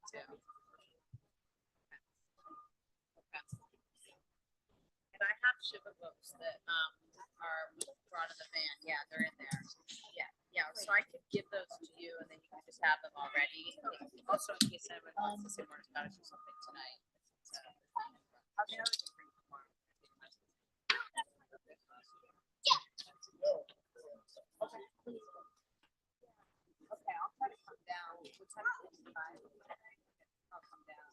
too. And I have shiver books that are brought in the van. Yeah, they're in there. Yeah, yeah. So I could give those to you, and then you can just have them already. Also, in case anyone wants to say more about it or something tonight. So, I mean, I would just bring tomorrow. Okay, I'll try to come down. What time is it? 5? I'll come down.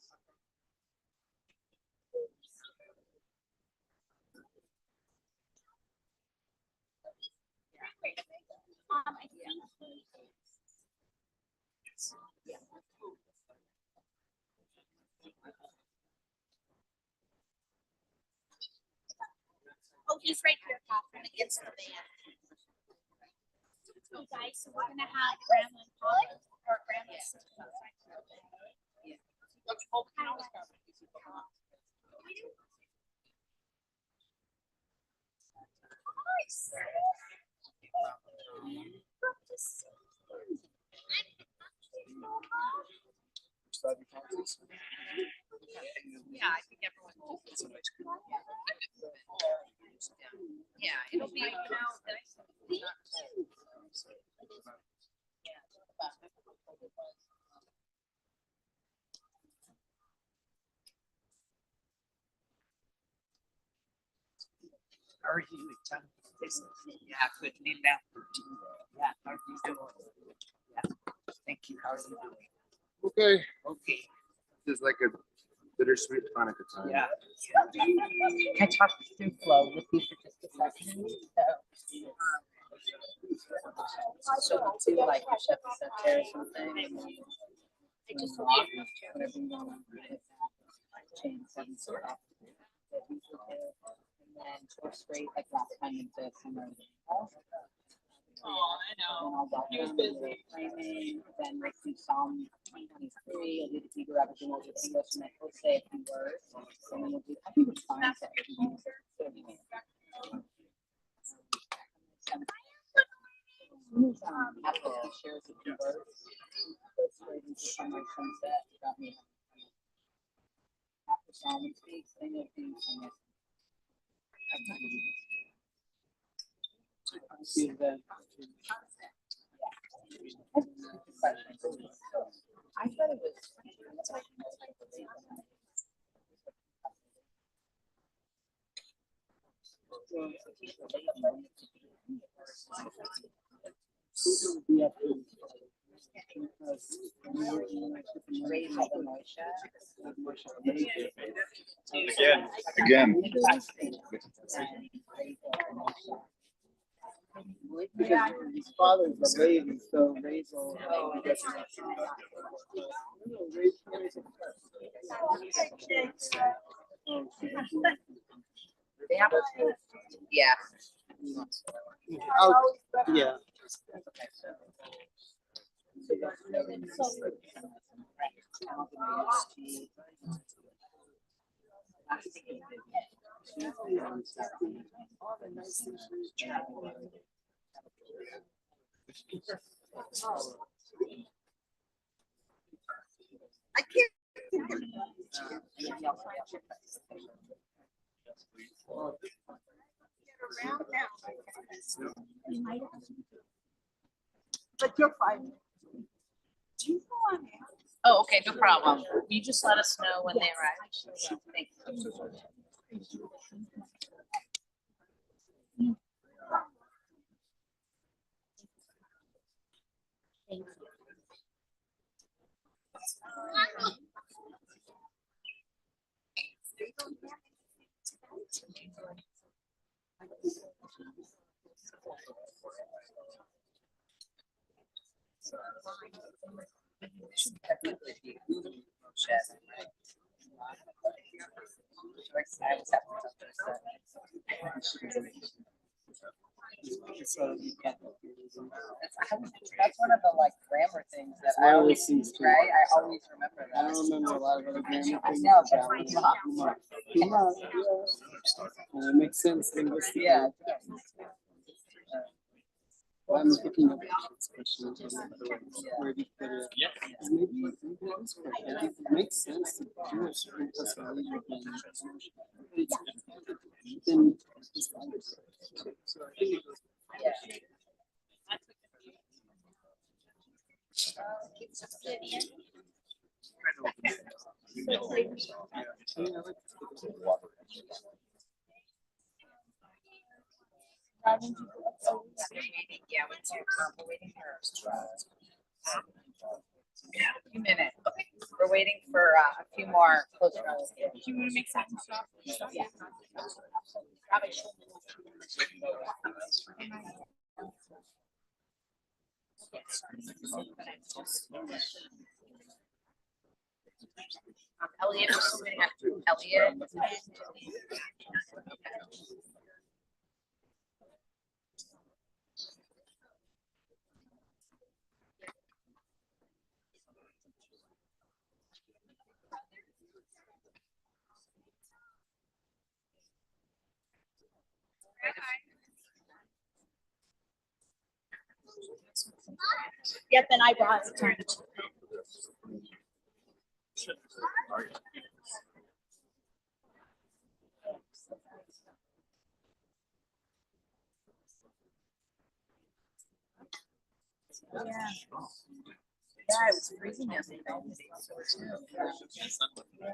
Oh, he's right here, Catherine, against the van. You guys, so we're gonna have grandma and papa or grandma's sister outside. Yeah, I think everyone. Yeah, it'll be, How are you? Yeah, good. Name down. Yeah, how are you doing? Yeah, thank you. How are you doing? Okay, Okay. this is like a bittersweet Hanukkah time. Yeah. Can I talk through flow with you for just a second? So to like Chef Center or something. I just want whatever you want. Change some sort of. And then toast straight like last time into summer. oh, I know. He was busy. Then like do Psalm 23, I'll do the Hebrew, everything will be English, and then he'll say a few words. And then we'll do, I think it's fine. After he shares a few words, goes straight into summer sunset. Got me. After Psalm speaks, then you'll do summer. I thought it was. Again. Because his father's a lady, so Rachel. They have a. Yeah. Yeah. I can't. Get around now. But you're fine. Do you go on air? Oh, okay, no problem. You just let us know when they arrive. Thank you. So you can. That's one of the like grammar things that I always see, right? I always remember I that. don't remember a lot of other grammar things. I know, but Too much, yeah. And it makes sense linguistically. yeah. Well, I'm thinking of this question of where do you put it? Yeah. Maybe that is correct. Like, it makes sense to do a certain possibility then so I think it goes. Yeah, we're waiting for a few minutes. Okay, we're waiting for a few more close calls. Do you want to make some stuff? Yeah. Elliot, we're still waiting on Elliot. Yep, and I brought it. Turn. Yeah. Yeah, it was freezing yesterday. So too. Yeah.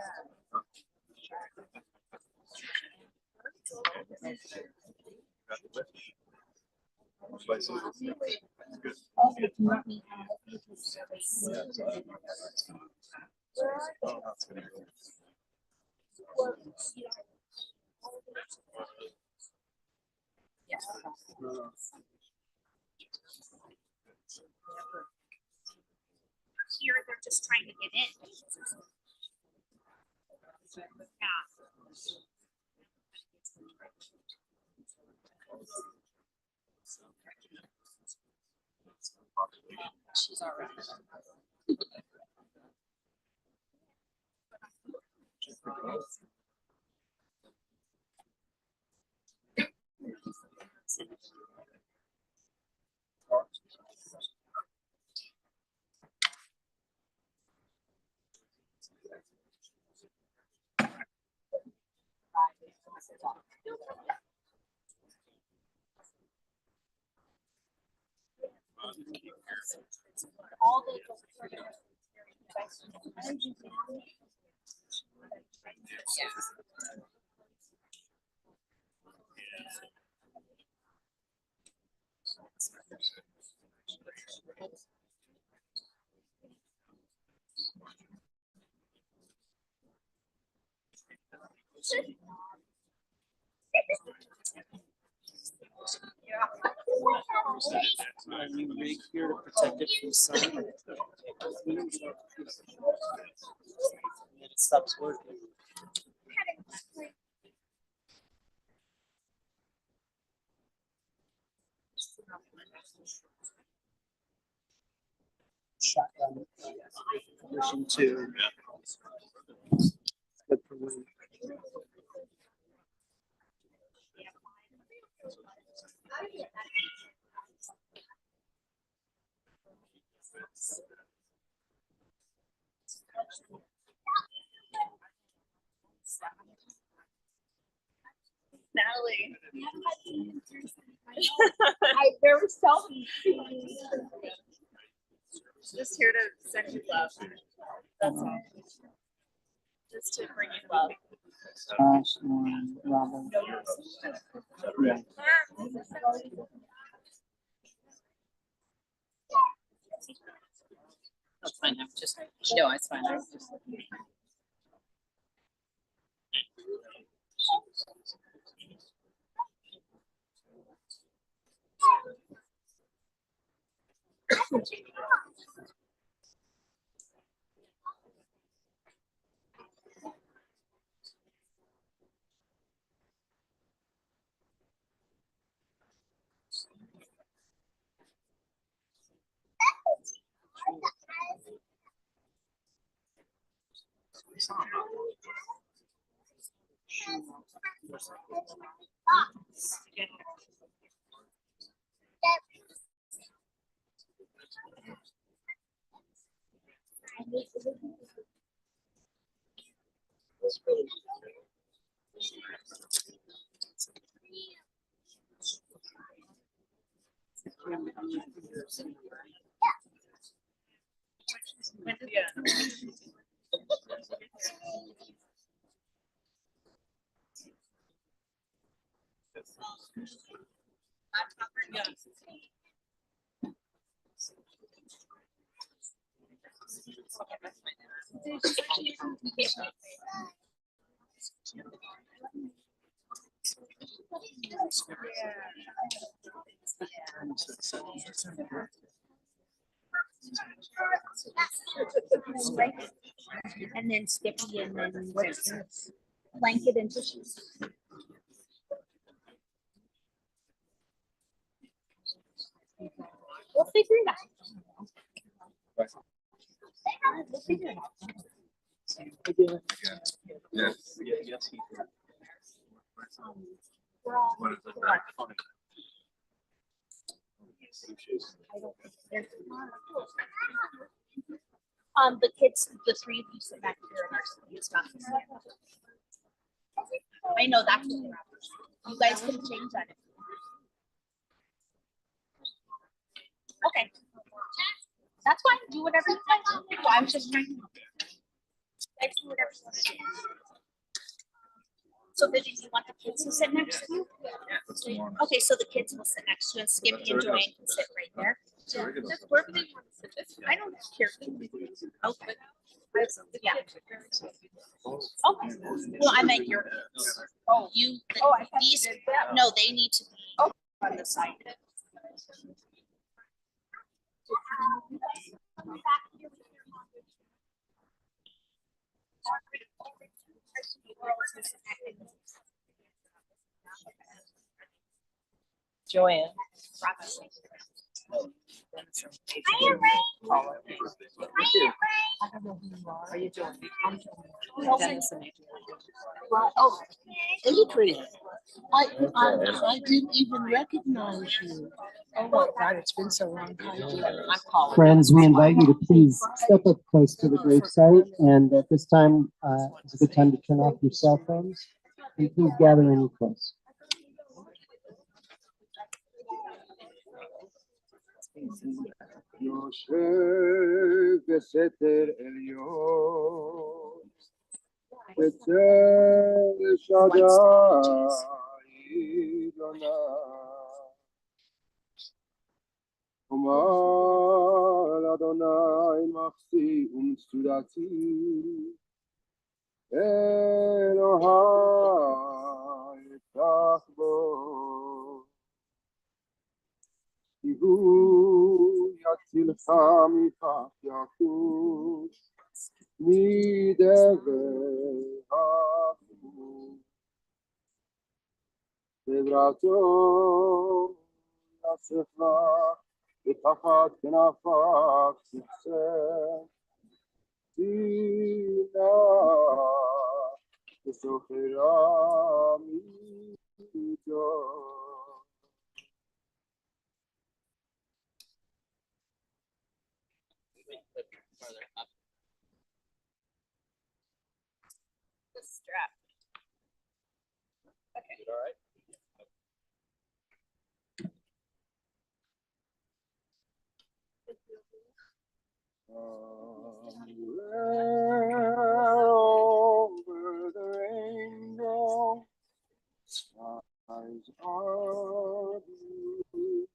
Here, they're just trying to get in. Yeah. She's already. All the I mean, make here to protect it from sun. And it stops working. Shotgun. Permission to. But for when. Natalie. There was selfies. Just here to send you love. That's all. Just to bring you love. Robin. Yeah. That's fine. I'm just, no, it's fine. I'm just. And then Skippy and then what's this? Blanket and tissues. We'll figure it out. We'll figure it out. Yes. We're all- What is it? we're all- Funny. I don't think they're tomorrow. The kids, the three of you sit back here in our seat. It's not. I know that's what they're after. You guys can change that. Okay. That's fine. Do whatever you guys want to do. I'm just trying to. You guys do whatever you want to do. So then you want the kids to sit next to you? Okay, so the kids will sit next to you and Skippy and Joanne can sit right there. Just wherever they want to sit. That's fine. I don't care. Okay. Yeah. Okay. Well, I meant your. Oh, you. These. No, they need to be on the side. Joanne. Are you doing? Oh, is it pretty? I didn't even recognize you. Oh my God, it's been so long. Friends, we invite you to please step up close to the gravesite, and at this time, it's a good time to turn off your cell phones, and please gather in close. יושב בסתר עליון, בצל שדי עילונה. אומר לאדוני מחסי ומצודתי, אלוהי אפתח בו. כי הוא יצילך מכף יחוש, מדבר החמור. חברתו יאסף לך, ותחת כנפיו תכסה. צינה וסוחרה מידו. The strap. Okay. All right. Over the rainbow, skies are blue.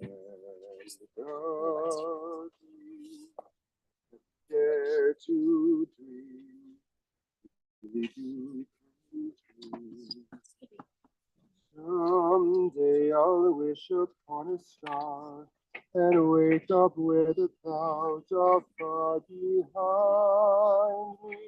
There's the dark dare to dream. We do dream. Someday I'll wish upon a star and wake up where the clouds are far behind me,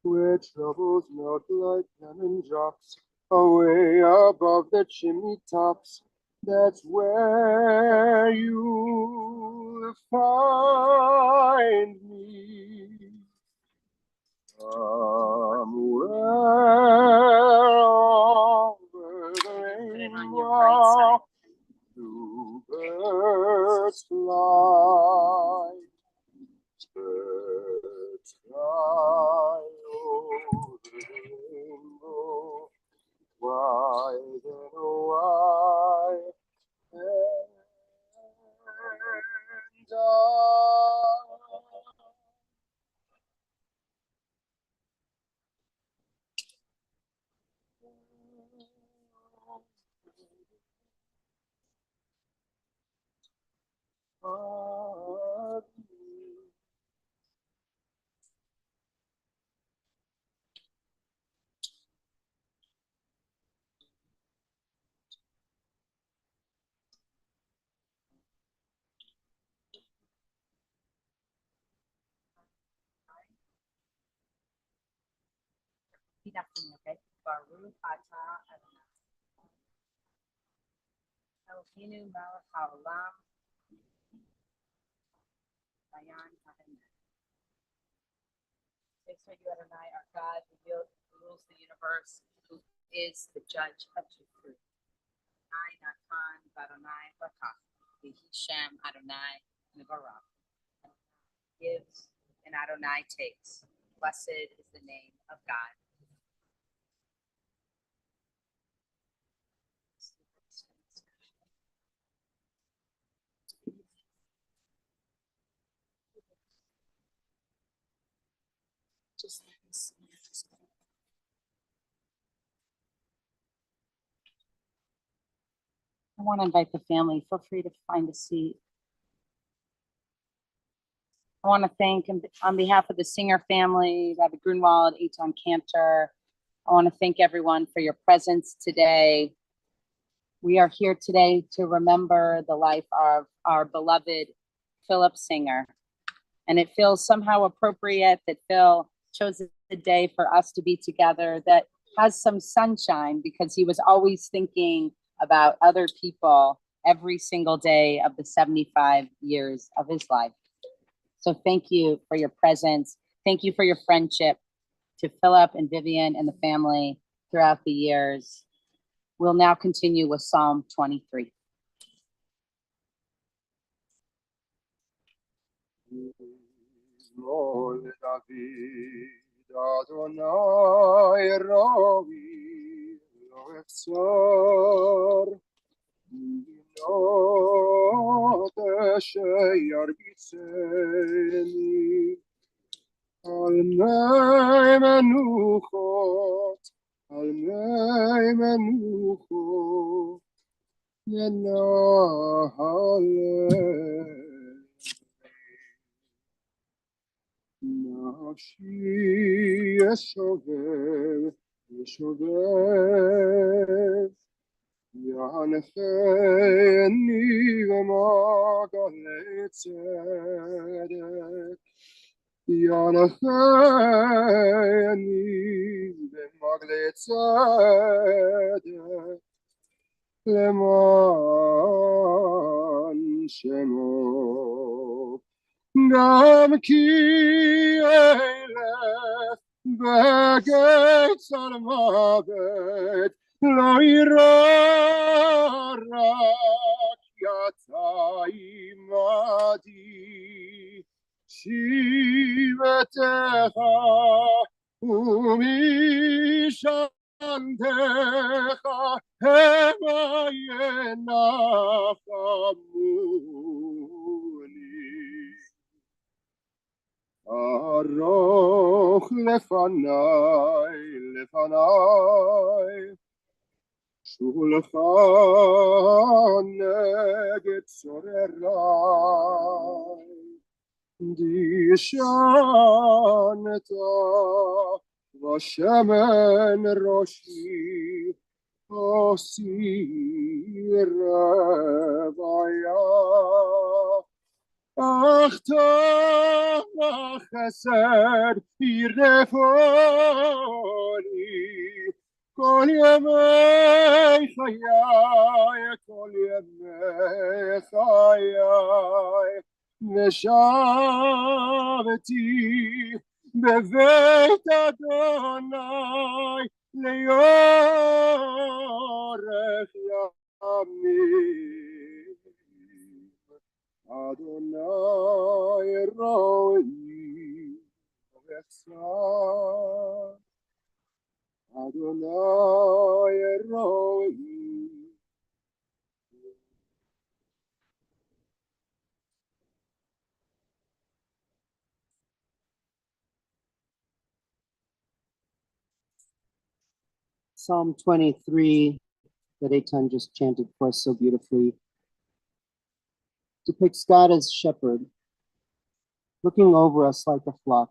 where troubles melt like lemon drops away above the chimney tops. That's where you'll find me. Somewhere over the rainbow, bluebirds fly. Repeat after me, okay? Baruch atah Adonai. Eloheinu melech haolam. Dayan ha'emet. Thanks for you, Adonai, our God, who rules the universe, who is the judge of the truth. Adonai Natan Adonai Rakach. Yehi Shem Adonai Nevarach. Gives and Adonai takes. Blessed is the name of God. I want to invite the family. Feel free to find a seat. I want to thank, on behalf of the Singer family, Rabbi Grunwald, Eitan Cantor, I want to thank everyone for your presence today. We are here today to remember the life of our beloved Philip Singer. And it feels somehow appropriate that Phil chose the day for us to be together that has some sunshine, because he was always thinking about other people every single day of the 75 years of his life. So thank you for your presence. Thank you for your friendship to Philip and Vivian and the family throughout the years. We'll now continue with Psalm 23. Adonai Ravi lo efsar not sheyar bitzeni al mei menuchot yenahale nafshi yeshovev Yanecheni v'magalei tzedek. Yanecheni v'magalei tzedek. Leman shemo. Gam ki elef b'geit salmavet. Lo ira rak yata imadi shivetecha umishantecha hema yenachamuni aroch lefanai Shulchan neged sorerai, dishaneta v'shemen roshi osir revaya. Achta chesed yirefoni כל ימי חיי, כל ימי חיי, ושבתי בבית אדוני לאורך ימים. אדוני רואי ואחסר Adonai Elohim. Psalm 23 that Eitan just chanted for us so beautifully depicts God as shepherd, looking over us like a flock,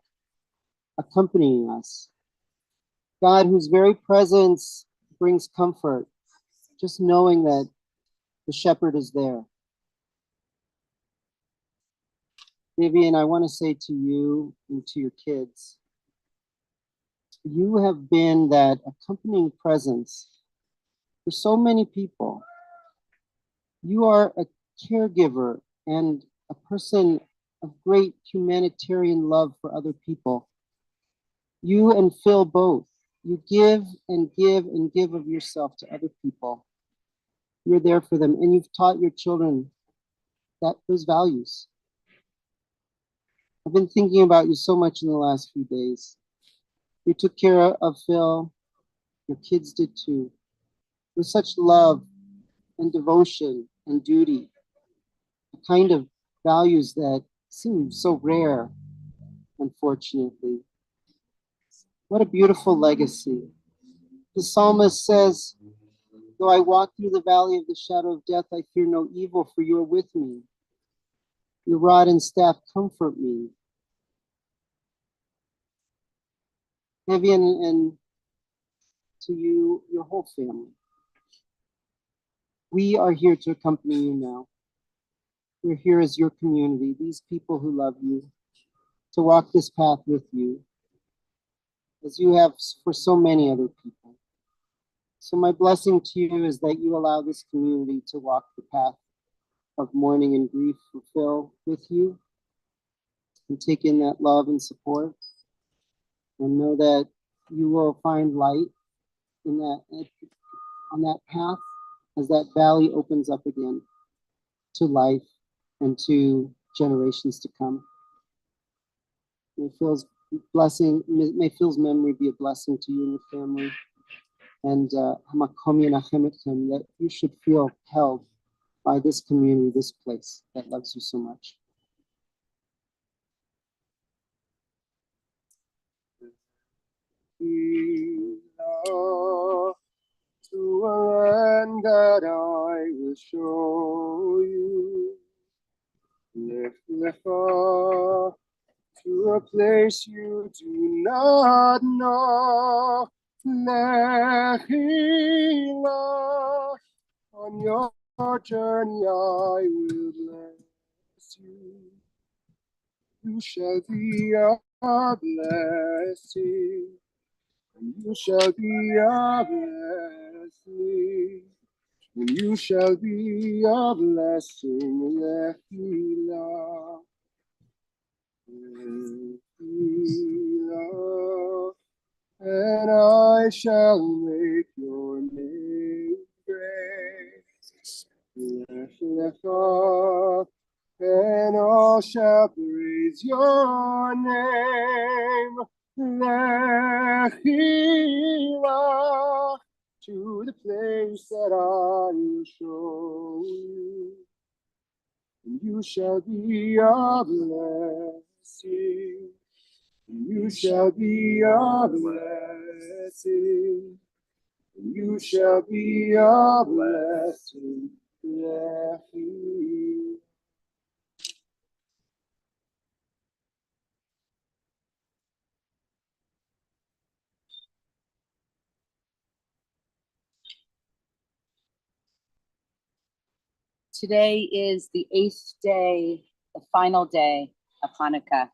accompanying us. God whose very presence brings comfort, just knowing that the shepherd is there. Vivian, I want to say to you and to your kids, you have been that accompanying presence for so many people. You are a caregiver and a person of great humanitarian love for other people. You and Phil both. You give and give and give of yourself to other people. You're there for them, and you've taught your children those values. I've been thinking about you so much in the last few days. You took care of Phil. Your kids did too. With such love and devotion and duty, the kind of values that seem so rare, unfortunately. What a beautiful legacy. The psalmist says, though I walk through the valley of the shadow of death, I fear no evil, for you are with me. Your rod and staff comfort me. Vivian, and to you, your whole family. We are here to accompany you now. We're here as your community, these people who love you, to walk this path with you, as you have for so many other people. So my blessing to you is that you allow this community to walk the path of mourning and grief for Phil with you, and take in that love and support, and know that you will find light in on that path as that valley opens up again to life and to generations to come. May Phil's memory be a blessing to you and your family, and that you should feel held by this community, this place that loves you so much. To a land that I will show you. Lecha, to a place you do not know. Lechila, on your journey I will bless you. You shall be a blessing. You shall be a blessing. You shall be a blessing. Lechila. And I shall make your name great. Lecha, and all shall praise your name. Lechila, to the place that I will show you. And you shall be a blessing. You shall be a blessing. You shall be a blessing. Lechila. Today is the 8th day, the final day of Hanukkah.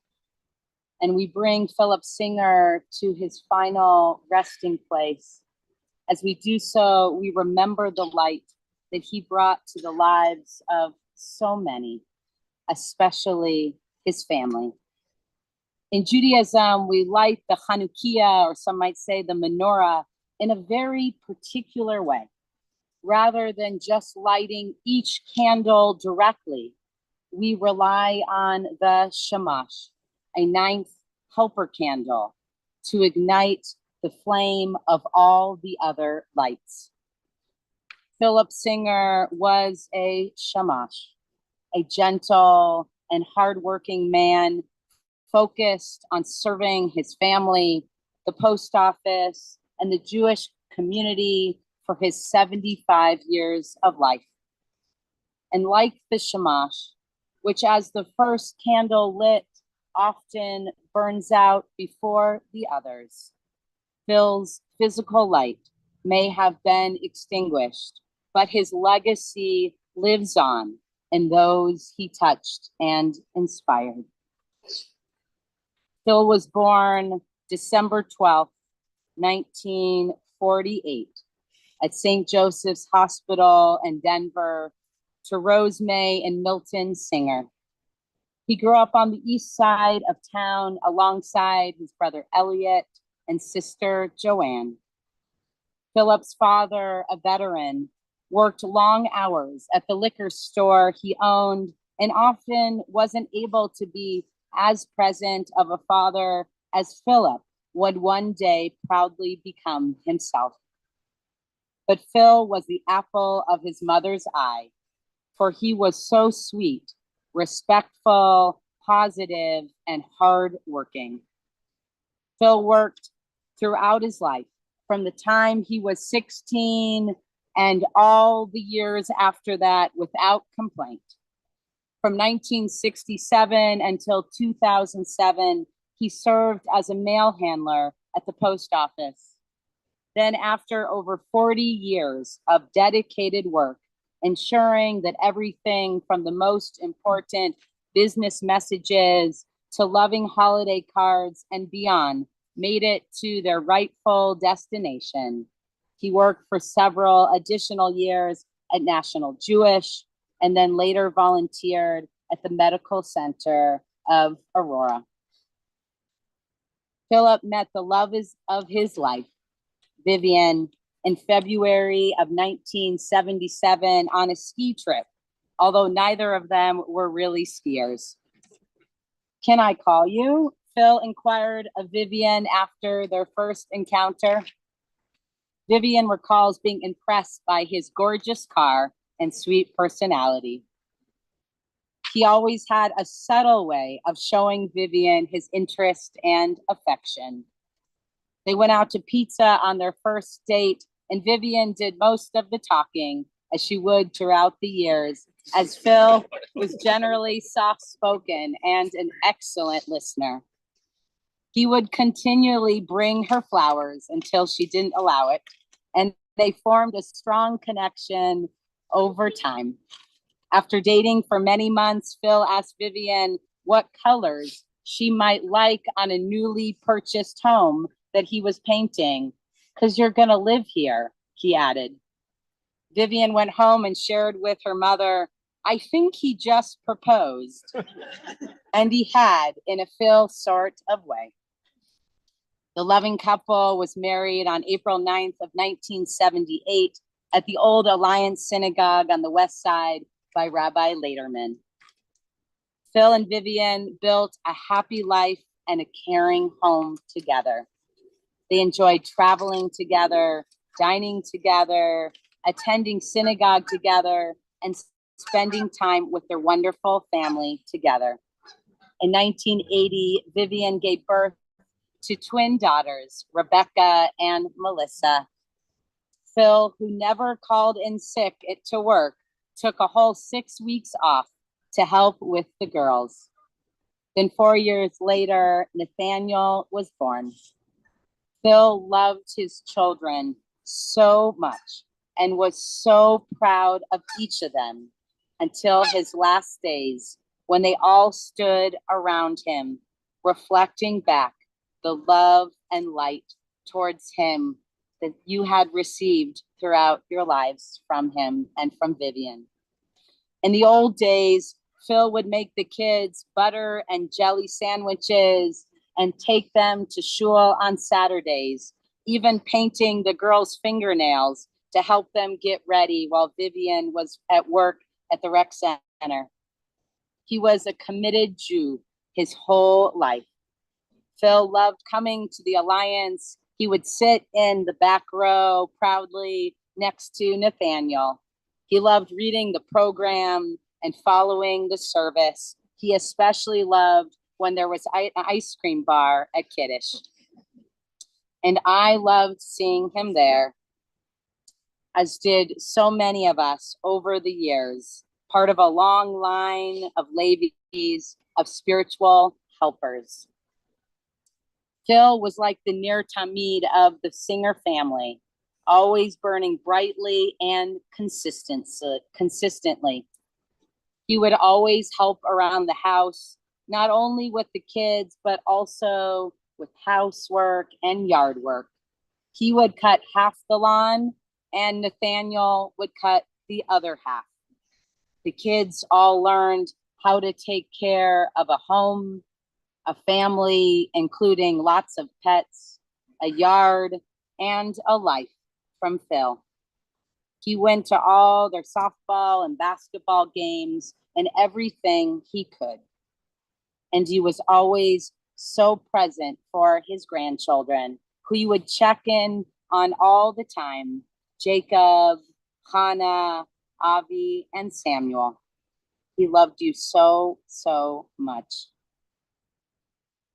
And we bring Philip Singer to his final resting place. As we do so, we remember the light that he brought to the lives of so many, especially his family. In Judaism, we light the Chanukiah, or some might say the menorah, in a very particular way. Rather than just lighting each candle directly, we rely on the shamash, a 9th helper candle, to ignite the flame of all the other lights. Philip Singer was a shamash, a gentle and hardworking man focused on serving his family, the post office, and the Jewish community for his 75 years of life. And like the shamash, which as the first candle lit often burns out before the others, Phil's physical light may have been extinguished, but his legacy lives on in those he touched and inspired. Phil was born December 12th, 1948, at St. Joseph's Hospital in Denver to Rosemay and Milton Singer. He grew up on the east side of town alongside his brother Elliot and sister Joanne. Philip's father, a veteran, worked long hours at the liquor store he owned and often wasn't able to be as present of a father as Philip would one day proudly become himself. But Phil was the apple of his mother's eye, for he was so sweet, respectful, positive, and hardworking. Phil worked throughout his life, from the time he was 16 and all the years after that without complaint. From 1967 until 2007, he served as a mail handler at the post office. Then, after over 40 years of dedicated work, ensuring that everything from the most important business messages to loving holiday cards and beyond made it to their rightful destination, he worked for several additional years at National Jewish and then later volunteered at the Medical Center of Aurora. Philip met the love of his life, Vivian, in February of 1977 on a ski trip, although neither of them were really skiers. "Can I call you?" Phil inquired of Vivian after their first encounter. Vivian recalls being impressed by his gorgeous car and sweet personality. He always had a subtle way of showing Vivian his interest and affection. They went out to pizza on their first date, and Vivian did most of the talking, as she would throughout the years, as Phil was generally soft-spoken and an excellent listener. He would continually bring her flowers until she didn't allow it, and they formed a strong connection over time. After dating for many months, Phil asked Vivian what colors she might like on a newly purchased home that he was painting. "'Cause you're gonna live here," he added. Vivian went home and shared with her mother, "I think he just proposed." And he had, in a Phil sort of way. The loving couple was married on April 9th of 1978 at the Old Alliance Synagogue on the west side by Rabbi Lederman. Phil and Vivian built a happy life and a caring home together. They enjoyed traveling together, dining together, attending synagogue together, and spending time with their wonderful family together. In 1980, Vivian gave birth to twin daughters, Rebecca and Melissa. Phil, who never called in sick to work, took a whole 6 weeks off to help with the girls. Then 4 years later, Nathaniel was born. Phil loved his children so much and was so proud of each of them until his last days, when they all stood around him, reflecting back the love and light towards him that you had received throughout your lives from him and from Vivian. In the old days, Phil would make the kids butter and jelly sandwiches and take them to shul on Saturdays, even painting the girls' fingernails to help them get ready while Vivian was at work at the rec center. He was a committed Jew his whole life. Phil loved coming to the Alliance. He would sit in the back row proudly next to Nathaniel. He loved reading the program and following the service. He especially loved when there was an ice cream bar at Kiddush. And I loved seeing him there as did so many of us over the years, part of a long line of ladies, of spiritual helpers. Phil was like the Nir Tamid of the Singer family, always burning brightly and consistently. He would always help around the house, not only with the kids, but also with housework and yard work. He would cut half the lawn and Nathaniel would cut the other half. The kids all learned how to take care of a home, a family, including lots of pets, a yard, and a life from Phil. He went to all their softball and basketball games and everything he could. And he was always so present for his grandchildren, who he would check in on all the time: Jacob, Hannah, Avi, and Samuel. He loved you so, so much.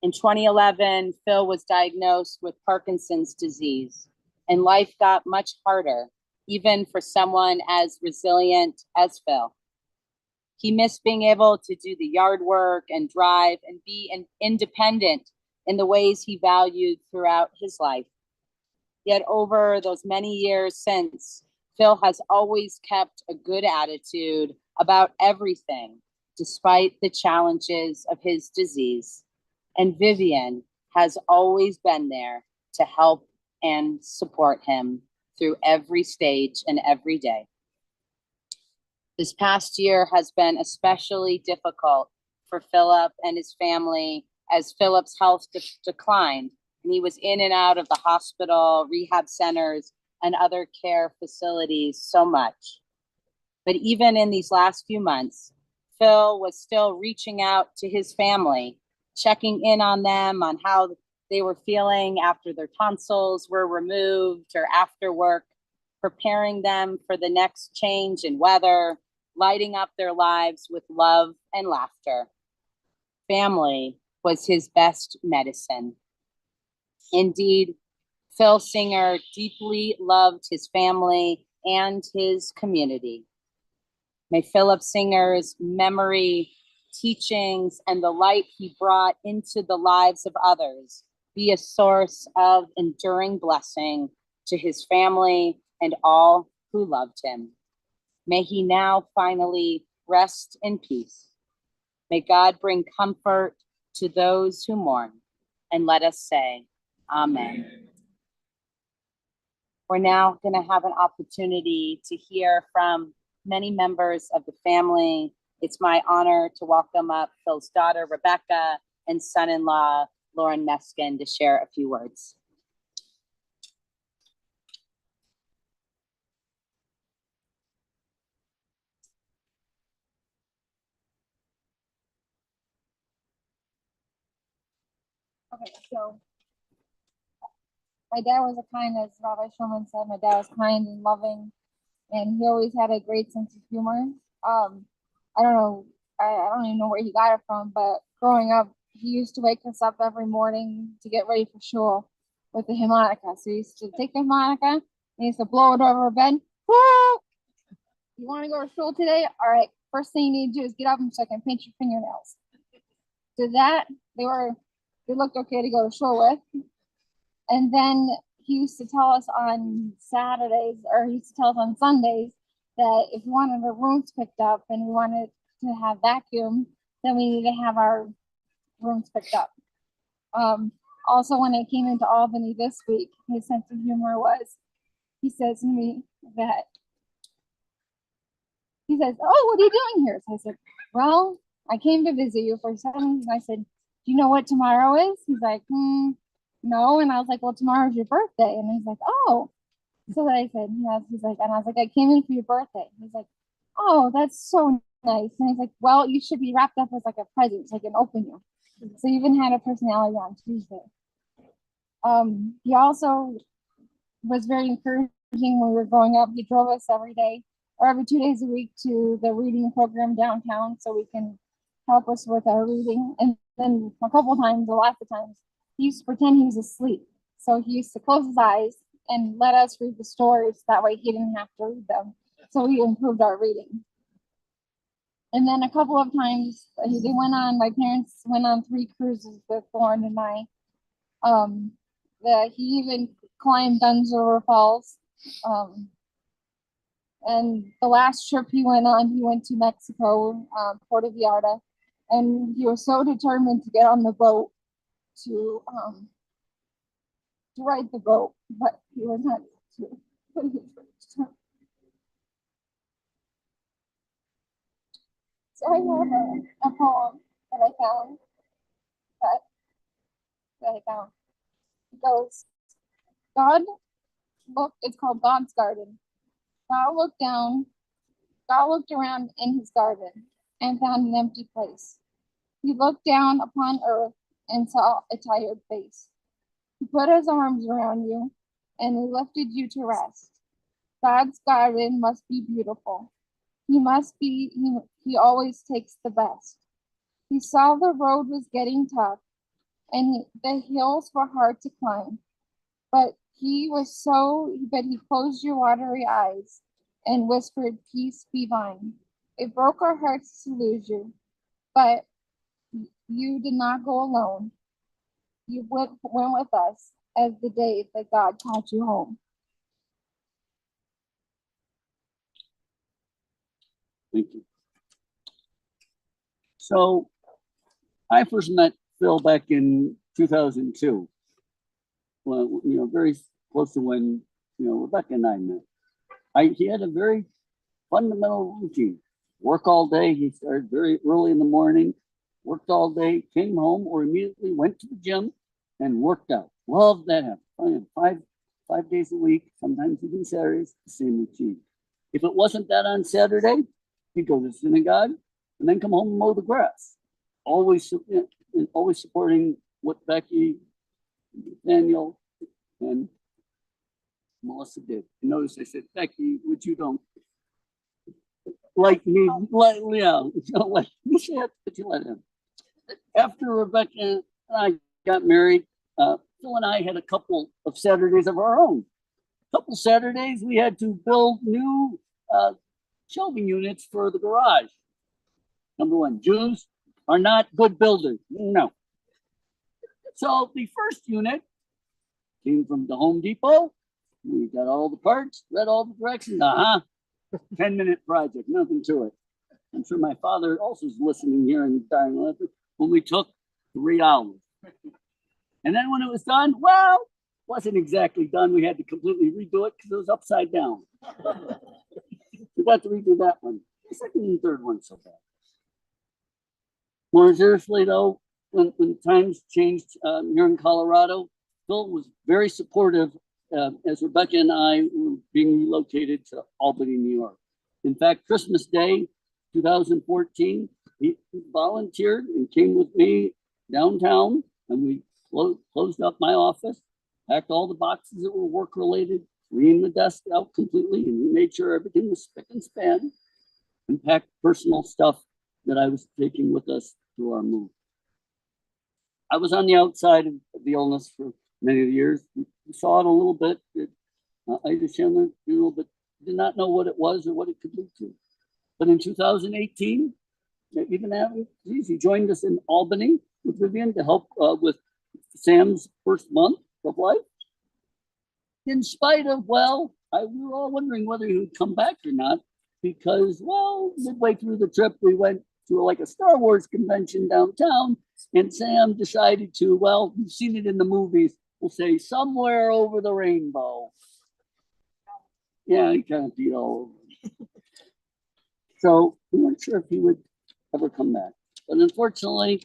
In 2011, Phil was diagnosed with Parkinson's disease, and life got much harder, even for someone as resilient as Phil. He missed being able to do the yard work and drive and be independent in the ways he valued throughout his life. Yet over those many years since, Phil has always kept a good attitude about everything, despite the challenges of his disease. And Vivian has always been there to help and support him through every stage and every day. This past year has been especially difficult for Philip and his family as Philip's health declined, and he was in and out of the hospital, rehab centers, and other care facilities so much. But even in these last few months, Phil was still reaching out to his family, checking in on them on how they were feeling after their tonsils were removed or after work, preparing them for the next change in weather, lighting up their lives with love and laughter. Family was his best medicine. Indeed, Phil Singer deeply loved his family and his community. May Philip Singer's memory, teachings, and the light he brought into the lives of others be a source of enduring blessing to his family and all who loved him. May he now finally rest in peace. May God bring comfort to those who mourn. And let us say, Amen. We're now going to have an opportunity to hear from many members of the family. It's my honor to welcome up Phil's daughter, Rebecca, and son-in-law, Lauren Meskin, to share a few words. Okay, so my dad was a kind, as Rabbi Shulman said, my dad was kind and loving, and he always had a great sense of humor. I don't know, I don't even know where he got it from, but growing up, he used to wake us up every morning to get ready for shul with the harmonica. So he used to take the harmonica and he used to blow it over our bed. Woo! You want to go to shul today? All right, first thing you need to do is get up so I can paint your fingernails. Did that, they looked okay to go to shul with. And then he used to tell us on Saturdays, or he used to tell us on Sundays, that if we wanted our rooms picked up and we wanted to have vacuum, then we need to have our rooms picked up. Also, when I came into Albany this week, his sense of humor was, he says to me that, he says, "Oh, what are you doing here?" So I said, "Well, I came to visit you for 7 days." And I said, "Do you know what tomorrow is?" He's like, "No." And I was like, "Well, tomorrow's your birthday." And he's like, "Oh." So I said, yes. He's like, and I was like, "I came in for your birthday." He's like, "Oh, that's so nice." And he's like, "Well, you should be wrapped up as like a present so I can open you." So he even had a personality on Tuesday. He also was very encouraging when we were growing up. He drove us every day or every 2 days a week to the reading program downtown so we can help us with our reading. And then a lot of times, he used to pretend he was asleep. So he used to close his eyes and let us read the stories. That way he didn't have to read them. So we improved our reading. And then a couple of times my parents went on 3 cruises with Lauren and I. He even climbed Dunn's River Falls. And the last trip he went to Mexico, Puerto Vallarta, and he was so determined to get on the boat to ride the boat, but he was not to. But he was very determined. So I have a poem that I found. It goes, it's called God's Garden. God looked around in his garden and found an empty place. He looked down upon earth and saw a tired face. He put his arms around you and he lifted you to rest. God's garden must be beautiful. He always takes the best. He saw the road was getting tough and the hills were hard to climb. But he closed your watery eyes and whispered, peace be thine. It broke our hearts to lose you, but you did not go alone. You went with us as the day that God called you home. Thank you. So I first met Phil back in 2002. Well, very close to when, Rebecca and I met. He had a very fundamental routine. Work all day. He started very early in the morning, worked all day, came home or immediately went to the gym and worked out. Loved that happened. Five days a week, sometimes even Saturdays, the same routine. If it wasn't that on Saturday, he'd go to the synagogue and then come home and mow the grass. Always supporting what Becky, Daniel, and Melissa did. You notice I said, Becky, which you don't like me, let me say it, but you let him. After Rebecca and I got married, Phil and I had a couple of Saturdays of our own. A couple Saturdays we had to build new shelving units for the garage. Number one, Jews are not good builders. No. So the first unit came from the Home Depot. We got all the parts, read all the directions. 10-minute project, nothing to it. I'm sure my father also is listening here and dying laughing. When we took 3 hours. And then when it was done, well, wasn't exactly done. We had to completely redo it because it was upside down. We got to redo that one. The second and third one so bad. More seriously though, when times changed here in Colorado, Phil was very supportive as Rebecca and I were being relocated to Albany, New York. In fact, Christmas Day, 2014, he volunteered and came with me downtown, and we closed up my office, packed all the boxes that were work related, cleaned the desk out completely, and we made sure everything was spick and span, and packed personal stuff that I was taking with us through our move. I was on the outside of the illness for many of the years. We saw it a little bit. Ida Chandler did not know what it was or what it could lead to. But in 2018, even after he joined us in Albany with Vivian to help with Sam's first month of life. In spite of, we were all wondering whether he would come back or not, because, midway through the trip, we went to like a Star Wars convention downtown, and Sam decided to, you've seen it in the movies, we'll say somewhere over the rainbow. Yeah, he kind of beat all over. So we weren't sure if he would ever come back. But unfortunately,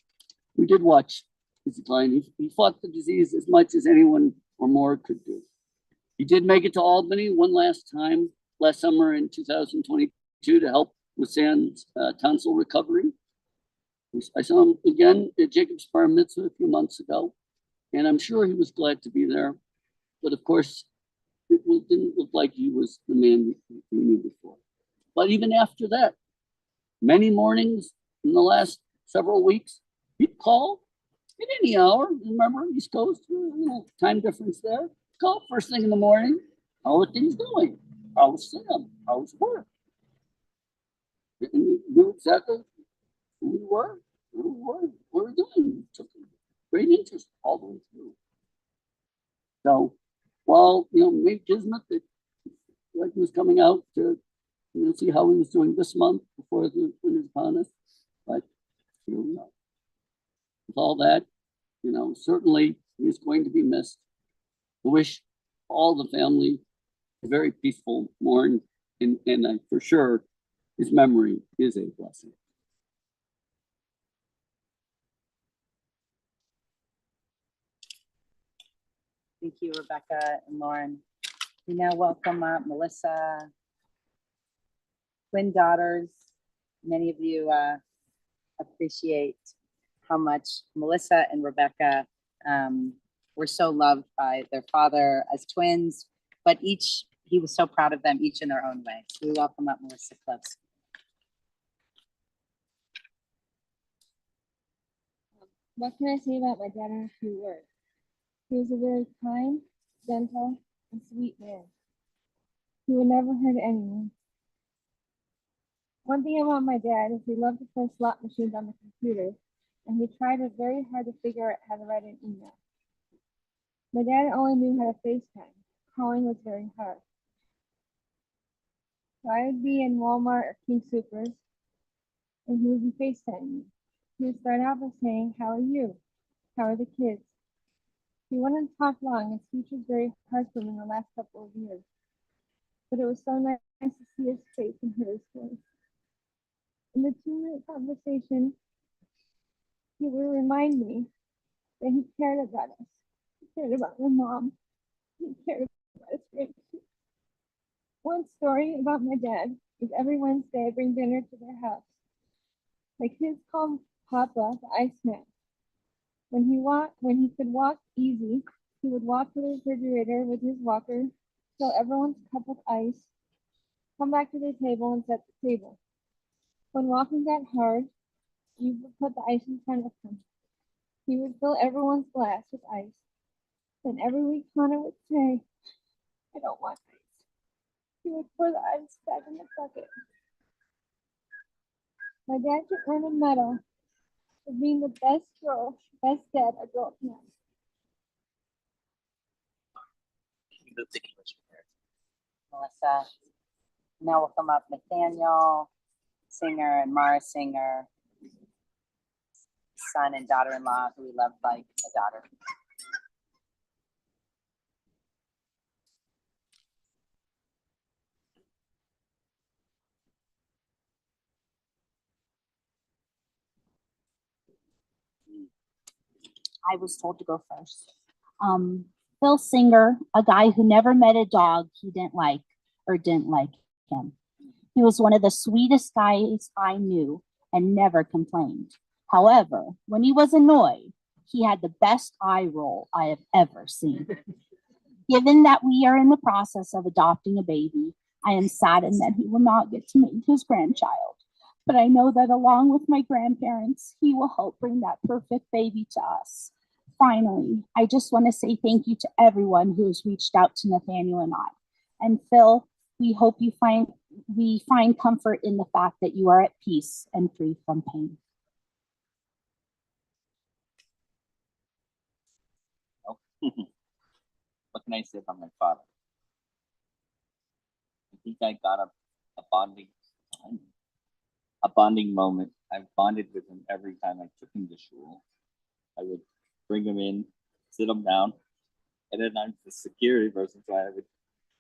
we did watch his decline. He fought the disease as much as anyone or more could do. He did make it to Albany one last time, last summer in 2022, to help with Sam's tonsil recovery. I saw him again at Jacob's Bar Mitzvah a few months ago, and I'm sure he was glad to be there. But of course, it didn't look like he was the man we knew before. But even after that, many mornings in the last several weeks, he'd call at any hour. Remember, East Coast, a little time difference there. call first thing in the morning. How are things going? How's Sam? How's work? And we knew exactly who we were, what we were doing. Took great interest all the way through. So, while maybe Kismet that like was coming out to see how he was doing this month before the winter's upon us, but with all that, certainly he's going to be missed. I wish all the family a very peaceful mourn, and for sure his memory is a blessing. Thank you, Rebecca and Lauren. We now welcome up Melissa, twin daughters. Many of you appreciate how much Melissa and Rebecca were so loved by their father as twins, but he was so proud of them, each in their own way. So we welcome up Melissa Clips. What can I say about my dad in a few words? He was a very kind, gentle, and sweet man. He would never hurt anyone. One thing about my dad is he loved to play slot machines on the computer, and he tried very hard to figure out how to write an email. My dad only knew how to FaceTime. Calling was very hard. So I would be in Walmart or King Soopers, and he would be FaceTiming me. He would start out by saying, "How are you? How are the kids?" He wouldn't talk long. His speech was very hard for me in the last couple of years. But it was so nice to see his face and hear his voice. In the 2-minute conversation, he would remind me that he cared about us. He cared about my mom. He cared about his grandkids. One story about my dad is every Wednesday I bring dinner to their house. My kids call Papa the Iceman. When he could walk easy, he would walk to the refrigerator with his walker, fill everyone's cup with ice, come back to the table and set the table. When walking got hard, he would put the ice in front of him. He would fill everyone's glass with ice. Then every week Connor would say, "I don't want ice." He would pour the ice back in the bucket. My dad could earn a medal for being the best dad a girl can have. Melissa. Now we'll come up Nathaniel Singer and Mara Singer, son and daughter-in-law who we love like a daughter. I was told to go first. Phil Singer, a guy who never met a dog he didn't like or didn't like him. He was one of the sweetest guys I knew and never complained. However, when he was annoyed, he had the best eye roll I have ever seen. Given that we are in the process of adopting a baby, I am saddened that he will not get to meet his grandchild. But I know that along with my grandparents, he will help bring that perfect baby to us. Finally, I just want to say thank you to everyone who has reached out to Nathaniel and I. And Phil, we hope we find comfort in the fact that you are at peace and free from pain. What can I say about my father? I think I got a bonding moment. I've bonded with him every time I took him to school. I would bring him in, sit him down, and then I'm the security person, so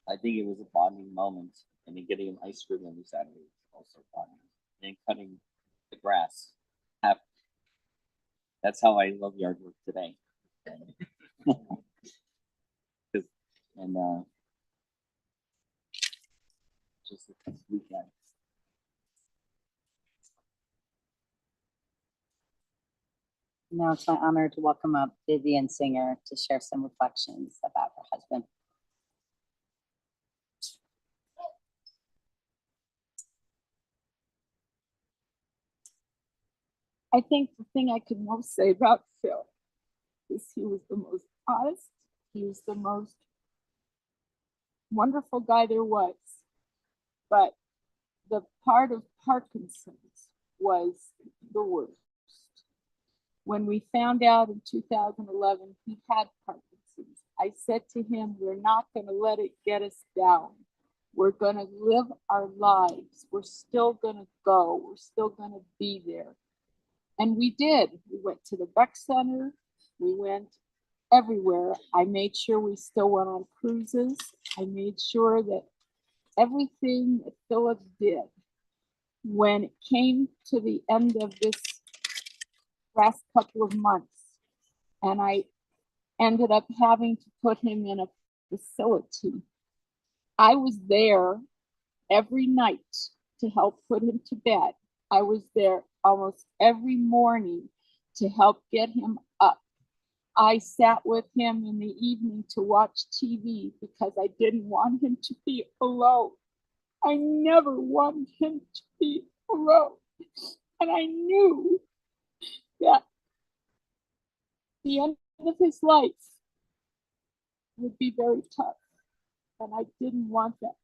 I think it was a bonding moment. And then getting him ice cream every Saturday was also bonding. And then cutting the grass. That's how I love yard work today. And just a sweet guy. Now it's my honor to welcome up Vivian Singer to share some reflections about her husband. I think the thing I could most say about Phil is he was the most honest, he was the most wonderful guy there was. But the part of Parkinson's was the worst. When we found out in 2011 he had Parkinson's, I said to him, we're not going to let it get us down. We're going to live our lives. We're still going to go. We're still going to be there. And we did. We went to the Beck Center. We went everywhere. I made sure we still went on cruises. I made sure that everything that Philip did, when it came to the end of this last couple of months, and I ended up having to put him in a facility, I was there every night to help put him to bed. I was there almost every morning to help get him up. I sat with him in the evening to watch TV because I didn't want him to be alone. I never wanted him to be alone. And I knew that the end of his life would be very tough. And I didn't want that.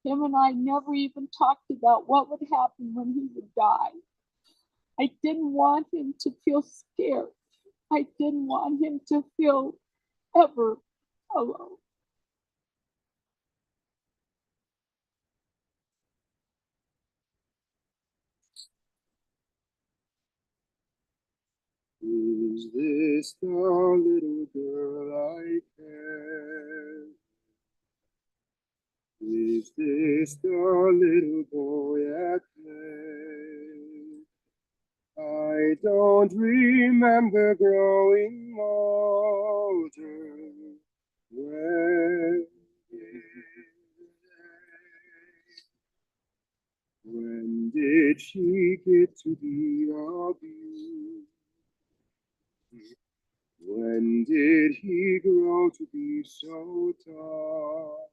Him and I never even talked about what would happen when he would die. I didn't want him to feel scared. I didn't want him to feel ever alone. Is this the little girl I care? Is this the little boy at play? I don't remember growing older. When did she get to be a beauty? When did he grow to be so tall?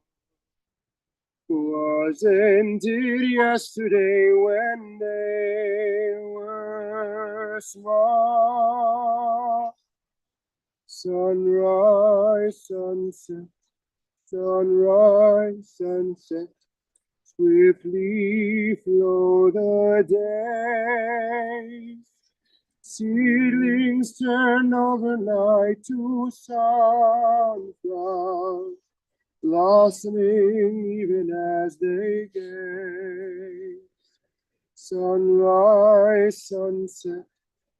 Wasn't it yesterday when they were small? Sunrise, sunset, sunrise, sunset, swiftly flow the days. Seedlings turn overnight to sunflowers, blossoming even as they gaze. Sunrise, sunset,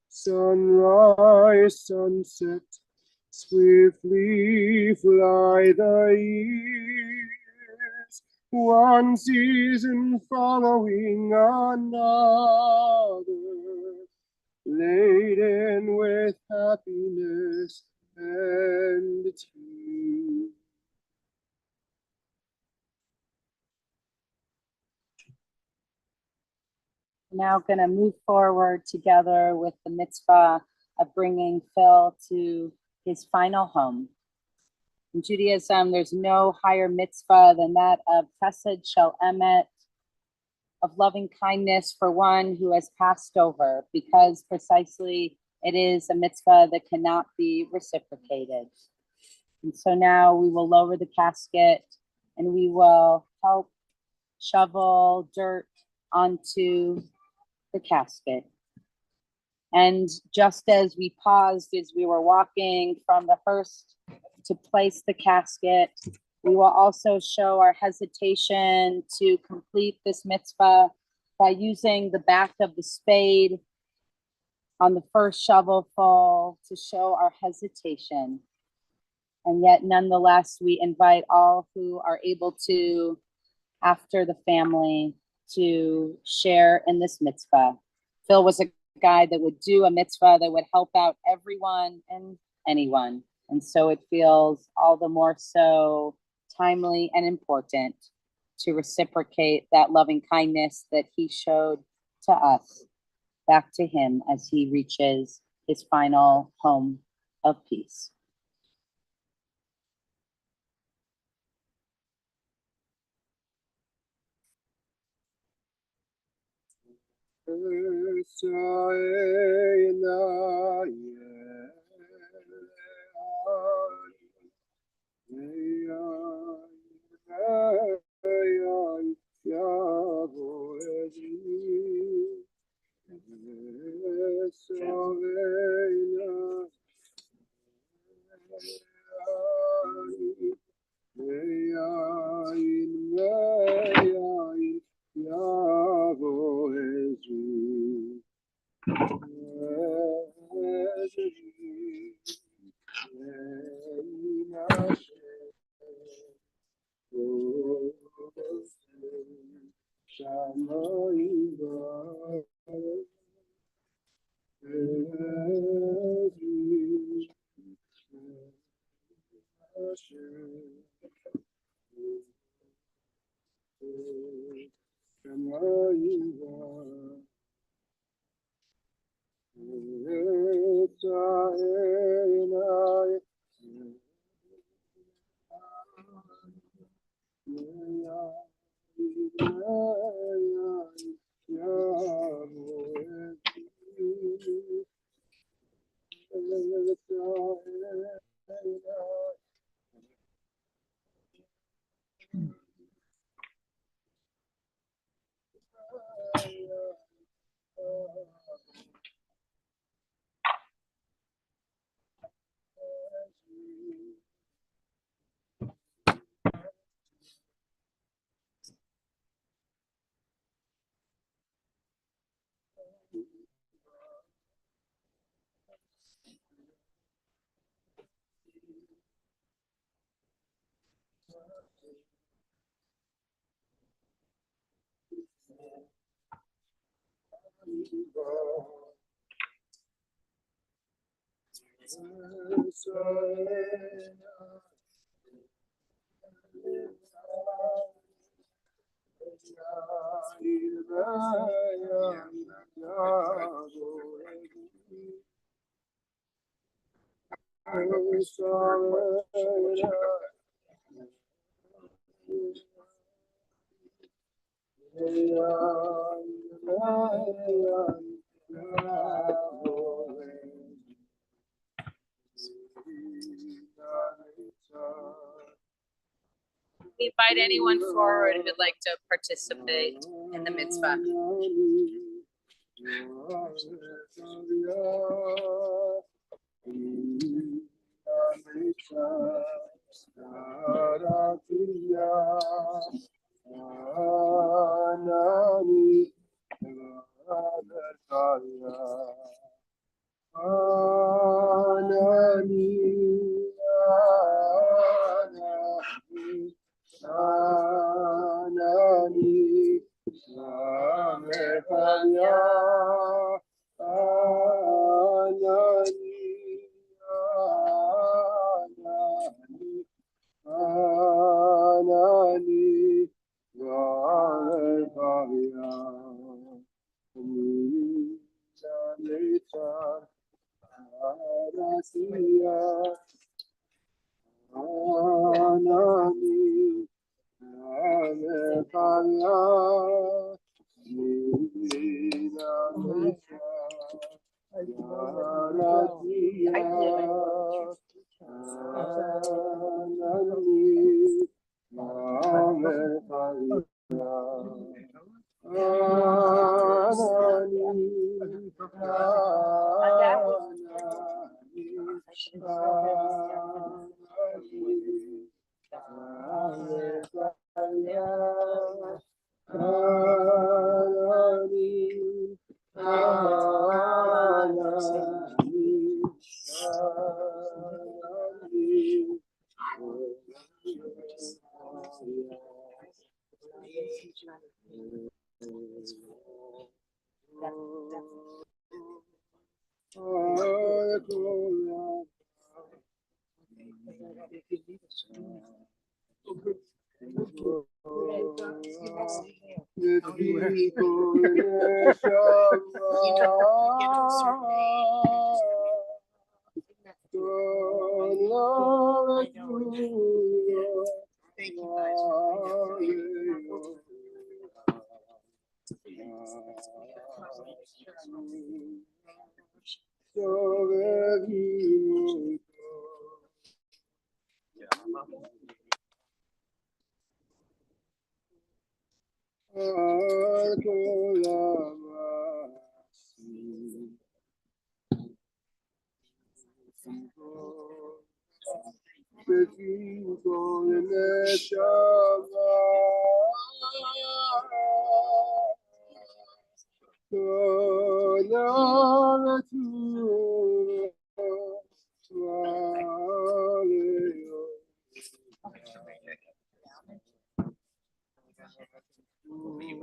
sunrise, sunset, swiftly fly the years, one season following another, laden with happiness and tears. Now going to move forward together with the mitzvah of bringing Phil to his final home. In Judaism, there's no higher mitzvah than that of chesed shel emet, of loving kindness for one who has passed over, because precisely it is a mitzvah that cannot be reciprocated. And so now we will lower the casket and we will help shovel dirt onto the casket. And just as we paused as we were walking from the hearse to place the casket, we will also show our hesitation to complete this mitzvah by using the back of the spade on the first shovelful to show our hesitation. And yet, nonetheless, we invite all who are able to, after the family, to share in this mitzvah. Phil was a guy that would do a mitzvah that would help out everyone and anyone. And so it feels all the more so timely and important to reciprocate that loving kindness that he showed to us back to him as he reaches his final home of peace. We invite anyone forward who'd like to participate in the mitzvah.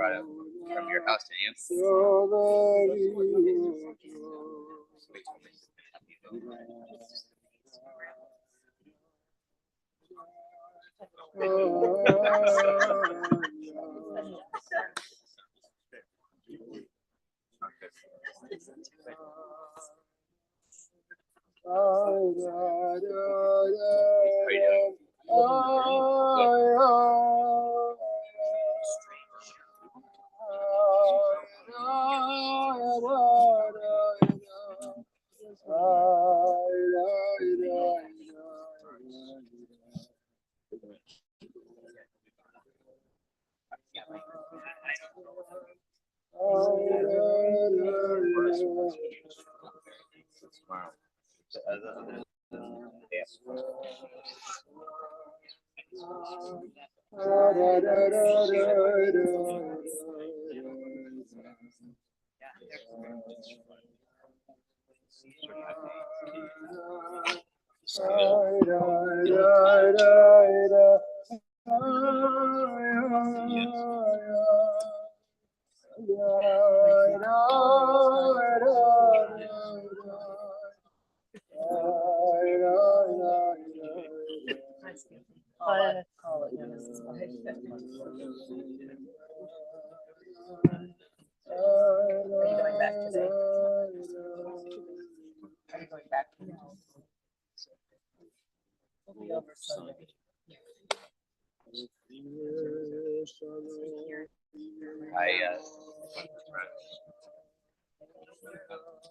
brought it from your house, didn't you? Are you going back today? Are you going back? We'll be over Sunday.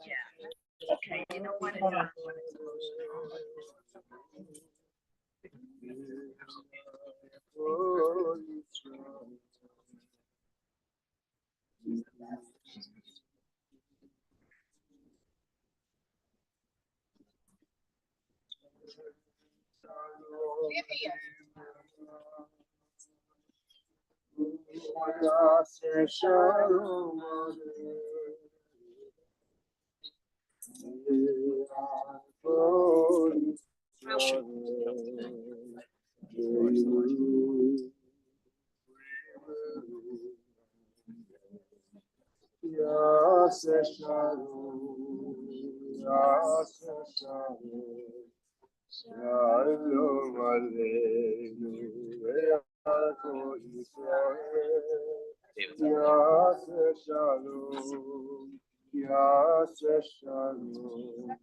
Yeah. Okay, you know what? It's not when it's emotional. Shalom Aleinu ve'alko Yisrael. Yaseh Shalom, Yaseh Shalom.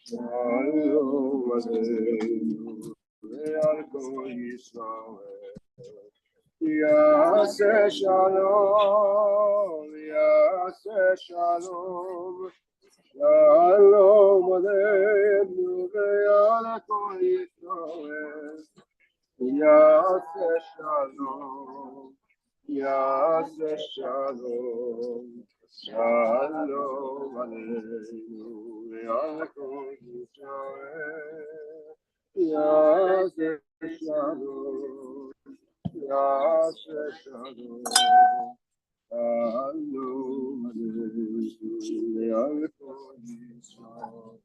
Shalom Aleinu ve'alko Yisrael. Yaseh Shalom, Yaseh Shalom. Shalom Aleinu ve'alko Yisrael. Yaseh Shalom, Yaseh Shalom. Shalom Aleinu ve'alko Yisrael. Yaseh Shalom, Yaseh Shalom. Shalom Aleinu ve'alko Yisrael.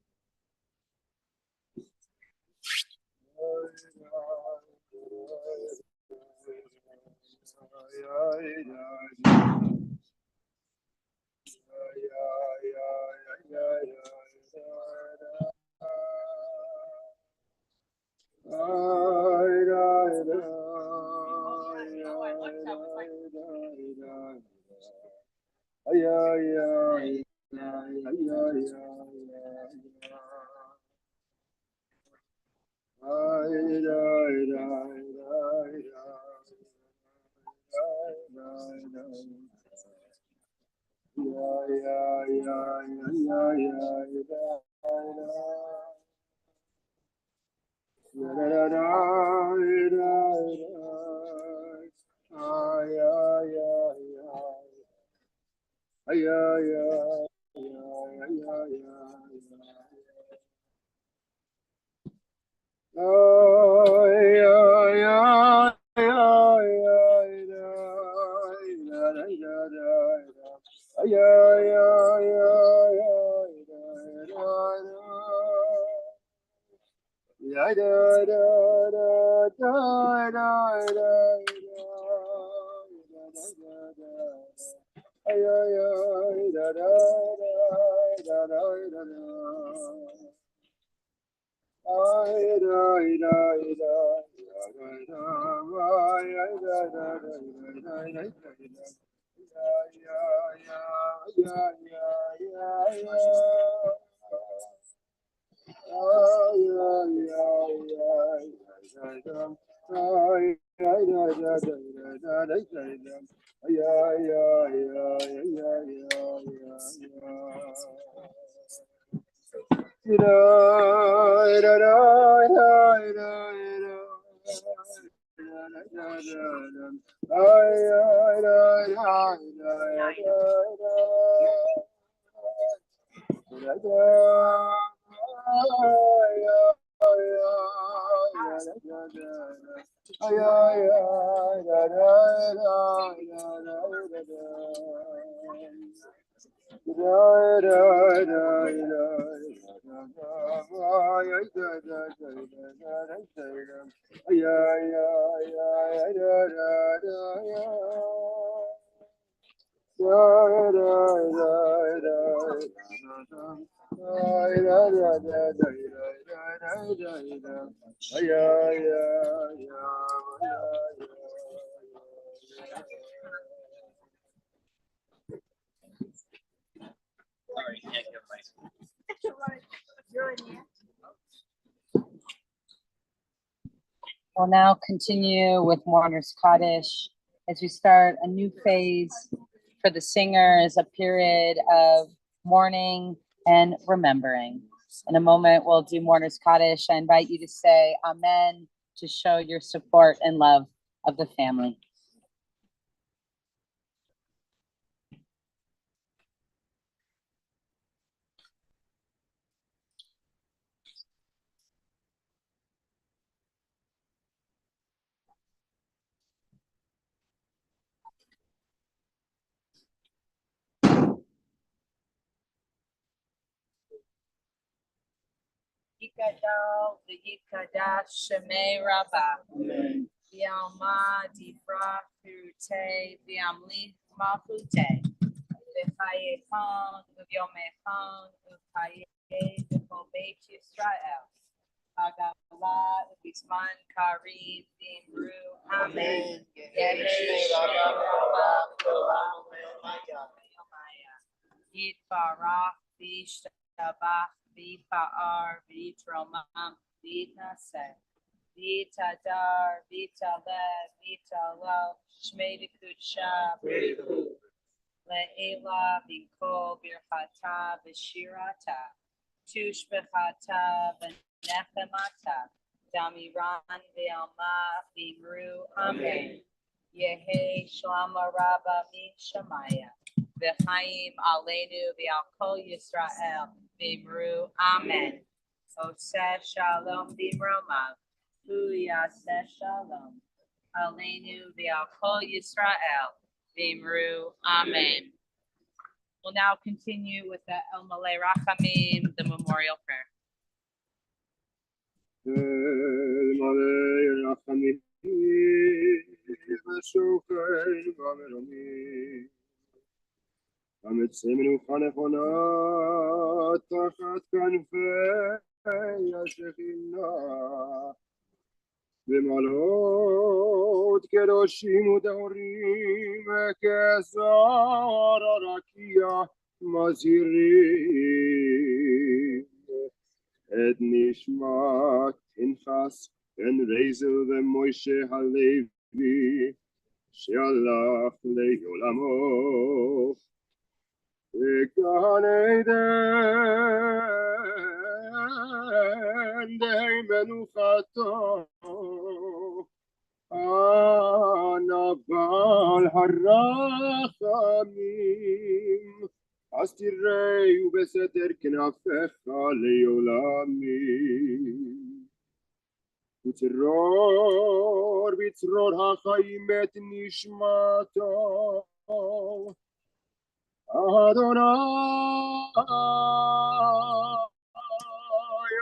ay, ay, ay, da, da, da, da, da, da, da. Ay, da, ay, da, ay, da, ay, da, ay, ay, da, da, da, da, da, da, da, da. Sorry, can't get my. We'll now continue with Mourner's Kaddish as we start a new phase for the singers, a period of mourning and remembering. In a moment, we'll do Mourner's Kaddish. I invite you to say Amen to show your support and love of the family. Yikadal, Yikadash, Shemei Rabbah. Yalma, Difra, Furute, Yamli, Mafute. V'chayechon, Uvyomechon, Uchaye, V'chol Beit Yisrael. Hagala, Bisman, Karim, Vimru, Amen. Yesh, Yitbarach, Vishtabach, Vipa'ar, Vitromam, Vitnaseh. Vitadar, Vitale, Vitalo, Shmei Kudsha, Le'ela, Bikol, Birchata, Vishirata, Tushbechata, Venechemata, Damiran, Ve'alma, Vimru, Amen. Yehe, Shlama Rabba, Min Shemaya, V'chaim, Aleinu, V'al Yisrael, Vimru, Amen. Oseh, Shalom, Vimromav. Yaseh Shalom. Aleinu v'al kol Yisrael. V'imru. Amen. We'll now continue with the El Malei Rachamim, the memorial prayer. אמצמנו חנכונה תחת כנפי השכינה במלאות קדושים וטהורים כזוהר הרקיע מזהירים את נשמת פנחס בן רייזל ומוישה הלוי שהלך לעולמו וכהן עדן די מנוחתו הנבל הרחמים אז תראו בסתר כנפיך לעולמים וצרור בצרור החיים את נשמתו אדוני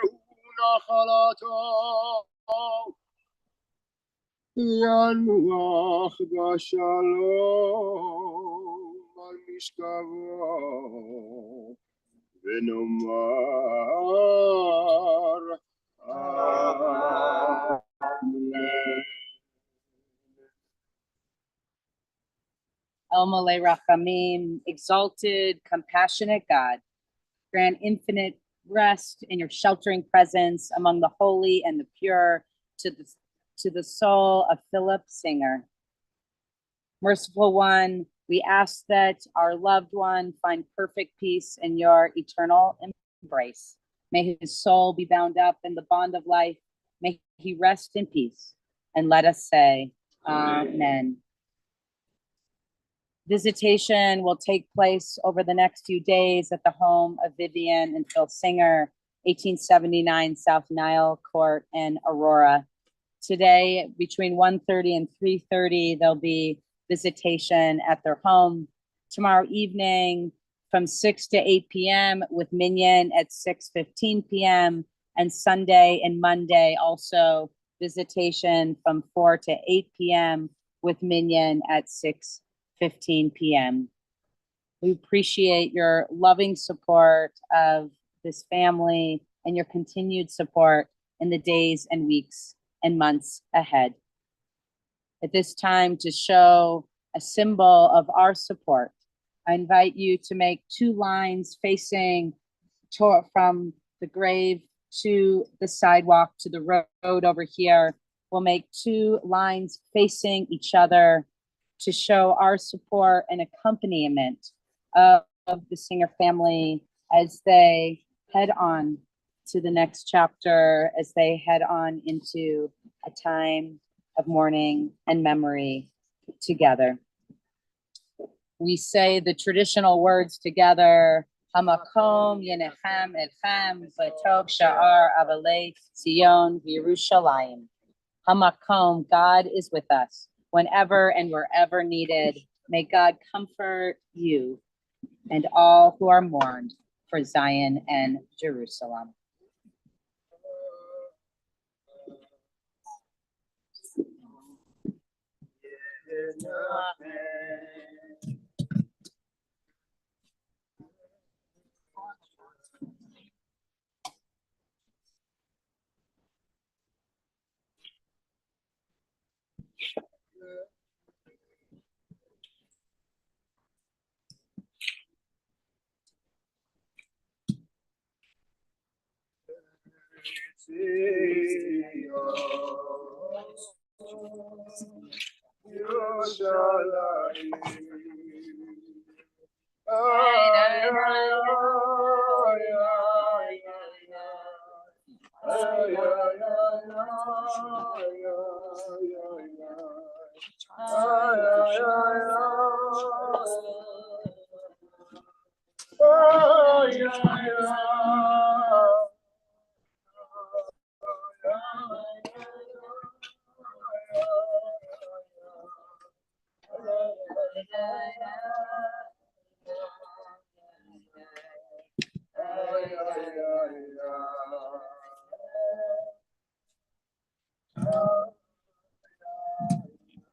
הוא נחלתו ינוח בשלום על נשכבו ונאמר אמן. El Malay Rachamim, exalted, compassionate God, grant infinite rest in your sheltering presence among the holy and the pure to the soul of Philip Singer. Merciful One, we ask that our loved one find perfect peace in your eternal embrace. May his soul be bound up in the bond of life. May he rest in peace. And let us say, Amen. Visitation will take place over the next few days at the home of Vivian and Phil Singer, 1879 South Nile Court in Aurora. Today, between 1:30 and 3:30, there'll be visitation at their home. Tomorrow evening, from 6 to 8 p.m. with Minyan at 6:15 p.m. And Sunday and Monday, also visitation from 4 to 8 p.m. with Minyan at 6:15 p.m. We appreciate your loving support of this family and your continued support in the days and weeks and months ahead. At this time, to show a symbol of our support, I invite you to make 2 lines facing from the grave to the sidewalk to the road over here. We'll make 2 lines facing each other to show our support and accompaniment of the Singer family as they head on to the next chapter, as they head on into a time of mourning and memory together. We say the traditional words together, Hamakom Yenechem Etchem V'Tov Sha'ar Avalei Zion V'Yerushalayim. Hamakom, God is with us whenever and wherever needed. May God comfort you and all who are mourned for Zion and Jerusalem.